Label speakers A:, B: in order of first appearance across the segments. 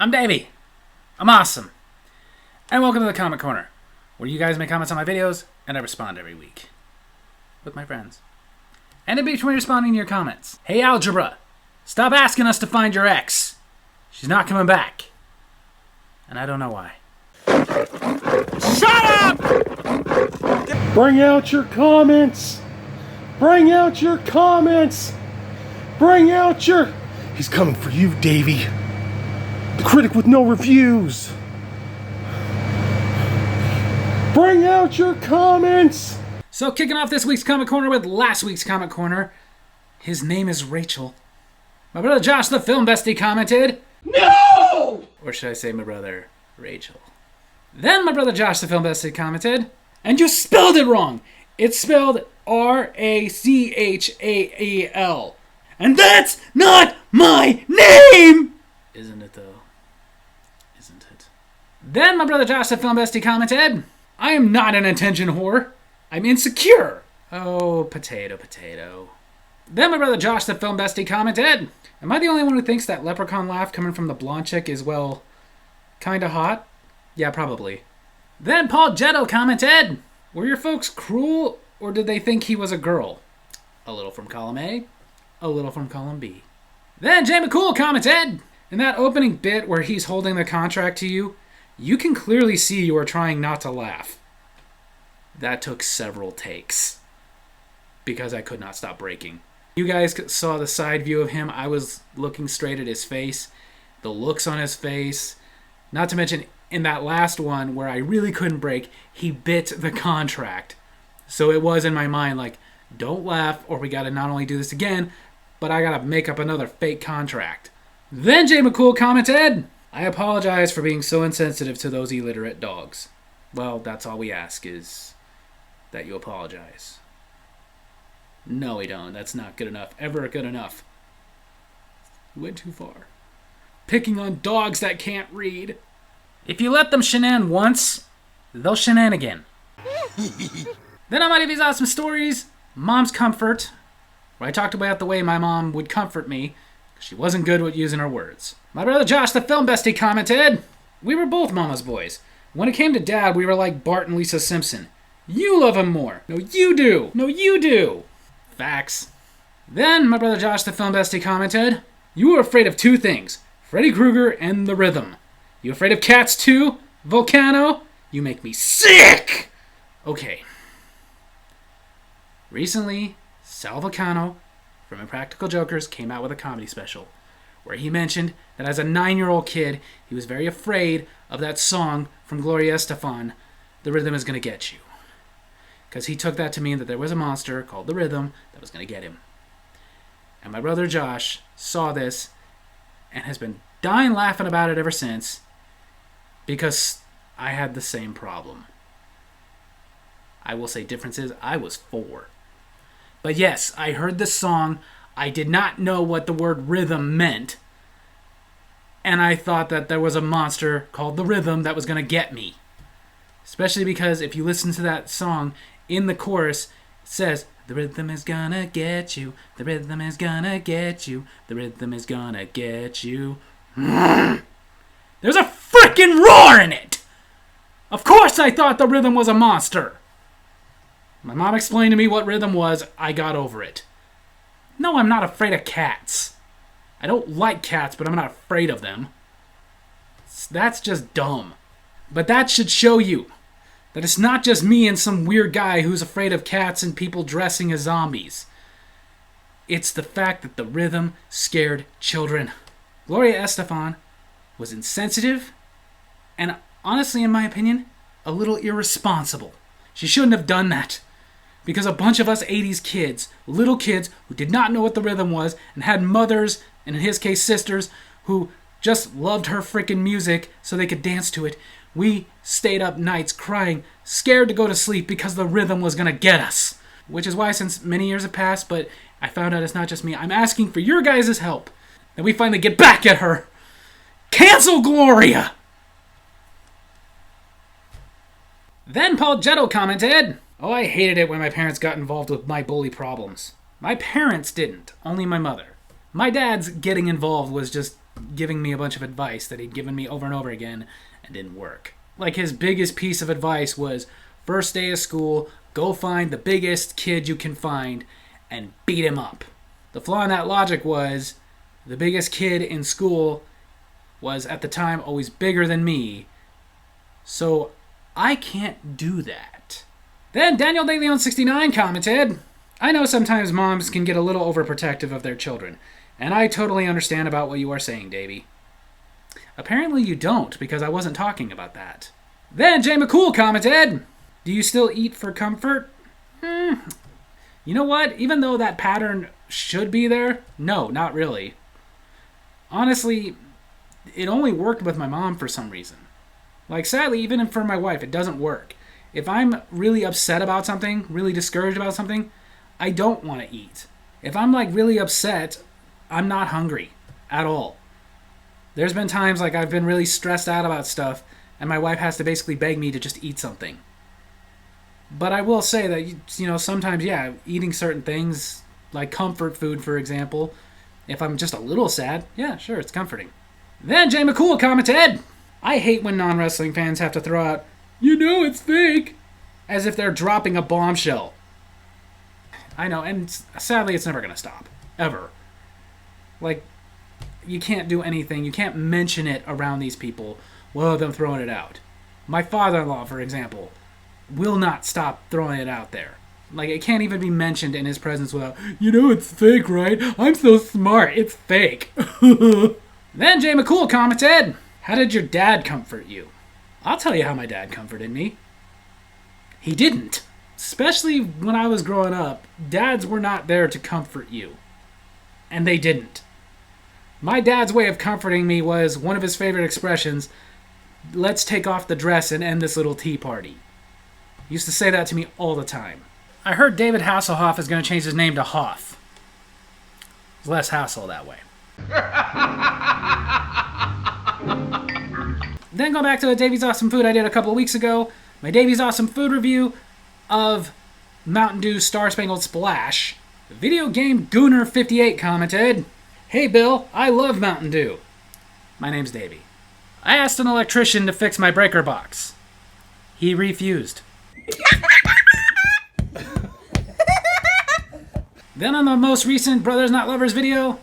A: I'm Davey. I'm awesome. And welcome to the Comment Corner, where you guys make comments on my videos, and I respond every week. With my friends. And in between responding to your comments, hey Algebra, stop asking us to find your ex. She's not coming back. And I don't know why.
B: Shut up!
C: Bring out your comments! Bring out your comments! Bring out your... He's coming for you, Davey. The critic with no reviews. Bring out your comments!
A: So kicking off this week's Comment Corner with last week's Comment Corner. His name is Rachel. My brother Josh the Film Bestie commented,
B: No!
A: or should I say my brother Rachel. Then my brother Josh the Film Bestie commented, and you spelled it wrong. It's spelled R-A-C-H-A-E-L. And that's not my name! Isn't it though? Isn't it? Then my brother Josh the Film Bestie commented, I am not an attention whore. I'm insecure. Oh, potato, potato. Then my brother Josh the Film Bestie commented, am I the only one who thinks that leprechaun laugh coming from the blonde chick is, well, kinda hot? Yeah, probably. Then Paul Jetto commented, were your folks cruel, or did they think he was a girl? A little from column A, a little from column B. Then Jay McCool commented, in that opening bit where he's holding the contract to you, you can clearly see you are trying not to laugh. That took several takes, because I could not stop breaking. You guys saw the side view of him. I was looking straight at his face, the looks on his face, not to mention in that last one where I really couldn't break, he bit the contract. So it was in my mind like, don't laugh or we gotta not only do this again, but I gotta make up another fake contract. Then Jay McCool commented, I apologize for being so insensitive to those illiterate dogs. Well, that's all we ask is that you apologize. No, we don't. That's not good enough. Ever good enough. You went too far. Picking on dogs that can't read. If you let them shenan once, they'll shenan again. Then I might have these awesome stories. Mom's Comfort, where I talked about the way my mom would comfort me, because she wasn't good with using her words. My brother Josh, the Film Bestie, commented, we were both mama's boys. When it came to Dad, we were like Bart and Lisa Simpson. You love him more. No, you do. No, you do. Facts. Then my brother Josh, the Film Bestie, commented, you were afraid of two things, Freddy Krueger and the rhythm. You afraid of cats too? Volcano? You make me sick! Okay. Recently, Sal Volcano from Impractical Jokers came out with a comedy special where he mentioned that as a 9-year-old kid, he was very afraid of that song from Gloria, The Rhythm Is Gonna Get You. Because he took that to mean that there was a monster called the Rhythm that was going to get him. And my brother Josh saw this and has been dying laughing about it ever since because I had the same problem. I will say difference is I was 4. But yes, I heard the song. I did not know what the word rhythm meant. And I thought that there was a monster called the Rhythm that was going to get me. Especially because if you listen to that song, in the chorus, it says, the rhythm is gonna get you, the rhythm is gonna get you, the rhythm is gonna get you. There's a freaking roar in it! Of course I thought the Rhythm was a monster! My mom explained to me what rhythm was, I got over it. No, I'm not afraid of cats. I don't like cats, but I'm not afraid of them. That's just dumb. But that should show you that it's not just me and some weird guy who's afraid of cats and people dressing as zombies. It's the fact that the rhythm scared children. Gloria Estefan was insensitive and, honestly, in my opinion, a little irresponsible. She shouldn't have done that. Because a bunch of us 80s kids, little kids who did not know what the rhythm was and had mothers, and in his case sisters, who just loved her freaking music so they could dance to it, we stayed up nights crying, scared to go to sleep because the rhythm was going to get us. Which is why, since many years have passed, but I found out it's not just me, I'm asking for your guys' help. That we finally get back at her. Cancel Gloria! Then Paul Jetto commented, oh, I hated it when my parents got involved with my bully problems. My parents didn't, only my mother. My dad's getting involved was just giving me a bunch of advice that he'd given me over and over again and didn't work. Like, his biggest piece of advice was, first day of school, go find the biggest kid you can find and beat him up. The flaw in that logic was, the biggest kid in school was, at the time, always bigger than me, so I can't do that. Then Daniel De Leon 69 commented, I know sometimes moms can get a little overprotective of their children, and I totally understand about what you are saying, Davey. Apparently you don't, because I wasn't talking about that. Then Jay McCool commented, do you still eat for comfort? You know what? Even though that pattern should be there, no, not really. Honestly, it only worked with my mom for some reason. Like, sadly, even for my wife, it doesn't work. If I'm really upset about something, really discouraged about something, I don't want to eat. If I'm, like, really upset, I'm not hungry at all. There's been times, like, I've been really stressed out about stuff, and my wife has to basically beg me to just eat something. But I will say that, you know, sometimes, yeah, eating certain things, like comfort food, for example, if I'm just a little sad, yeah, sure, it's comforting. Then Jay McCool commented, I hate when non-wrestling fans have to throw out, you know it's fake, as if they're dropping a bombshell. I know, and sadly it's never going to stop. Ever. Like, you can't do anything, you can't mention it around these people without them throwing it out. My father-in-law, for example, will not stop throwing it out there. Like, it can't even be mentioned in his presence without, you know it's fake, right? I'm so smart, it's fake. Then Jay McCool commented, how did your dad comfort you? I'll tell you how my dad comforted me. He didn't. Especially when I was growing up, dads were not there to comfort you. And they didn't. My dad's way of comforting me was one of his favorite expressions, let's take off the dress and end this little tea party. He used to say that to me all the time. I heard David Hasselhoff is going to change his name to Hoff. It's less hassle that way. Then go back to a Davy's Awesome Food I did a couple of weeks ago. My Davy's Awesome Food review of Mountain Dew Star Spangled Splash. Video game Gooner58 commented, hey Bill, I love Mountain Dew. My name's Davey. I asked an electrician to fix my breaker box. He refused. Then on the most recent Brothers Not Lovers video,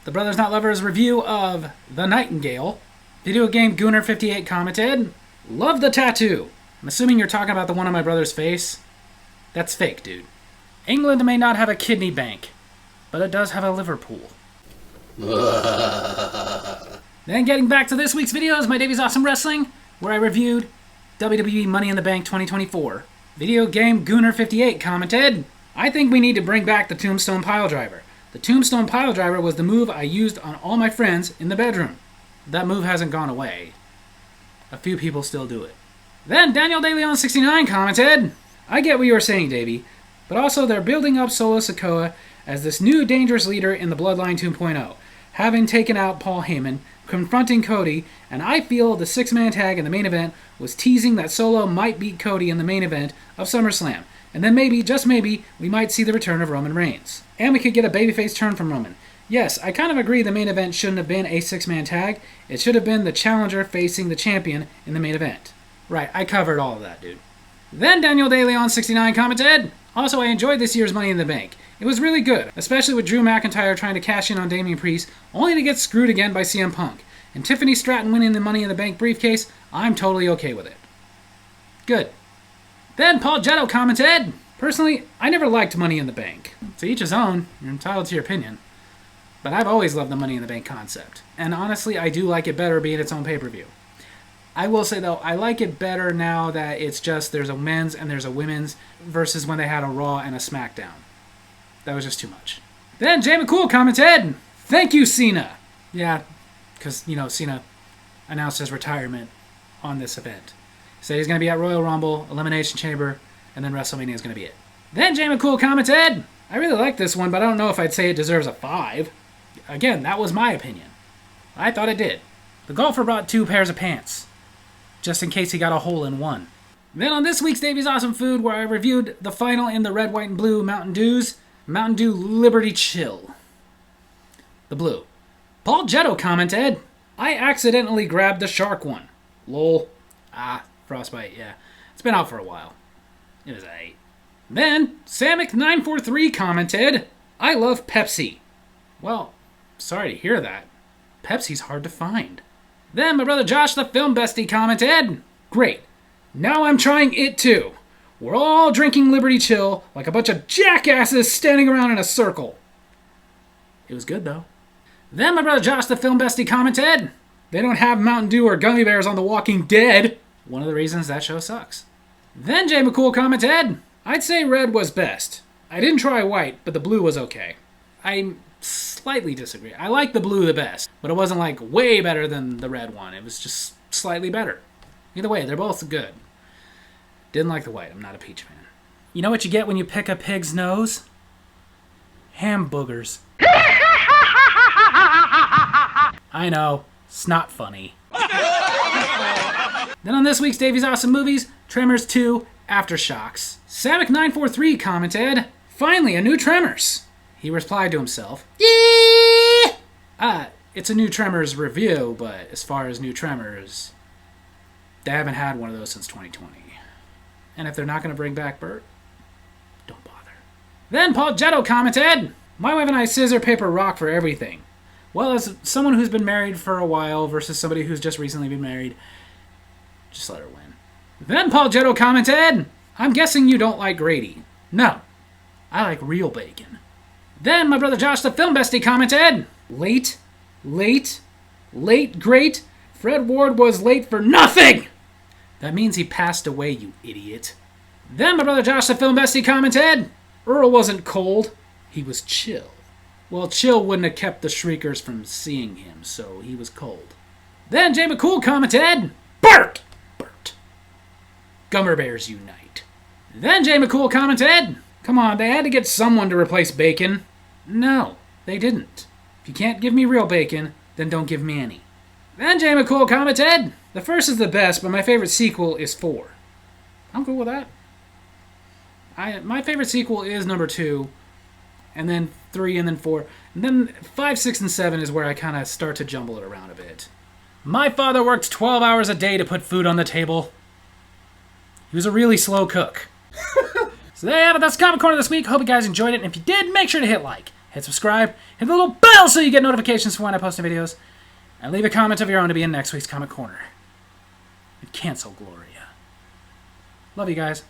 A: the Brothers Not Lovers review of The Nightingale, video game Gooner58 commented, love the tattoo. I'm assuming you're talking about the one on my brother's face. That's fake, dude. England may not have a kidney bank, but it does have a liver pool. Then getting back to this week's video is my Davy's Awesome Wrestling, where I reviewed WWE Money in the Bank 2024. Video game Gooner58 commented, I think we need to bring back the Tombstone Piledriver. The Tombstone Piledriver was the move I used on all my friends in the bedroom. That move hasn't gone away. A few people still do it. Then Daniel De Leon 69 commented, I get what you were saying, Davey, but also they're building up Solo Sikoa as this new dangerous leader in the Bloodline 2.0, having taken out Paul Heyman, confronting Cody, and I feel the six-man tag in the main event was teasing that Solo might beat Cody in the main event of SummerSlam, and then maybe, just maybe, we might see the return of Roman Reigns. And we could get a babyface turn from Roman. Yes, I kind of agree the main event shouldn't have been a six-man tag. It should have been the challenger facing the champion in the main event. Right, I covered all of that, dude. Then Daniel De Leon 69 commented, also I enjoyed this year's Money in the Bank. It was really good, especially with Drew McIntyre trying to cash in on Damian Priest, only to get screwed again by CM Punk. And Tiffany Stratton winning the Money in the Bank briefcase, I'm totally okay with it. Good. Then Paul Jetto commented, personally, I never liked Money in the Bank. To each his own, you're entitled to your opinion. But I've always loved the Money in the Bank concept. And honestly, I do like it better being its own pay-per-view. I will say, though, I like it better now that it's just there's a men's and there's a women's versus when they had a Raw and a SmackDown. That was just too much. Then Jay McCool commented, thank you, Cena. Yeah, because, you know, Cena announced his retirement on this event. Said he's going to be at Royal Rumble, Elimination Chamber, and then WrestleMania is going to be it. Then Jay McCool commented, I really like this one, but I don't know if I'd say it deserves a 5. Again, that was my opinion. I thought it did. The golfer brought 2 pairs of pants, just in case he got a hole in one. Then on this week's Davy's Awesome Food, where I reviewed the final in the red, white, and blue Mountain Dews, Mountain Dew Liberty Chill. The blue. Paul Jetto commented, I accidentally grabbed the shark one. Lol. Frostbite, yeah. It's been out for a while. It was aight. Then, Samick943 commented, I love Pepsi. Well, sorry to hear that. Pepsi's hard to find. Then my brother Josh, the film bestie, commented, great. Now I'm trying it too. We're all drinking Liberty Chill like a bunch of jackasses standing around in a circle. It was good, though. Then my brother Josh, the film bestie, commented, they don't have Mountain Dew or gummy bears on The Walking Dead. One of the reasons that show sucks. Then Jay McCool commented, I'd say red was best. I didn't try white, but the blue was okay. I slightly disagree. I like the blue the best, but it wasn't like way better than the red one. It was just slightly better. Either way, they're both good. Didn't like the white. I'm not a peach fan. You know what you get when you pick a pig's nose? Ham boogers. I know. It's not funny. Then on this week's Davey's Awesome Movies, Tremors 2, Aftershocks. Samick943 commented, finally a new Tremors. He replied to himself, yeah! It's a new Tremors review, but as far as new Tremors, they haven't had one of those since 2020. And if they're not going to bring back Bert, don't bother. Then Paul Jetto commented, my wife and I scissor, paper, rock for everything. Well, as someone who's been married for a while versus somebody who's just recently been married, just let her win. Then Paul Jetto commented, I'm guessing you don't like Grady. No, I like real bacon. Then my brother Josh, the film bestie, commented, late, great. Fred Ward was late for nothing! That means he passed away, you idiot. Then my brother Josh, the film bestie, commented, Earl wasn't cold, he was chill. Well, chill wouldn't have kept the Shriekers from seeing him, so he was cold. Then Jay McCool commented, Bert! Gummer Bears unite. Then Jay McCool commented, come on, they had to get someone to replace bacon. No, they didn't. If you can't give me real bacon, then don't give me any. Then Jay McCool commented, the first is the best, but my favorite sequel is 4. I'm cool with that. My favorite sequel is number 2, and then 3, and then 4. And then 5, 6, and 7 is where I kind of start to jumble it around a bit. My father worked 12 hours a day to put food on the table. He was a really slow cook. So there you have it. That's Comic Corner this week. Hope you guys enjoyed it. And if you did, make sure to hit like, hit subscribe, hit the little bell so you get notifications for when I post new videos. And leave a comment of your own to be in next week's Comic Corner. And cancel Gloria. Love you guys.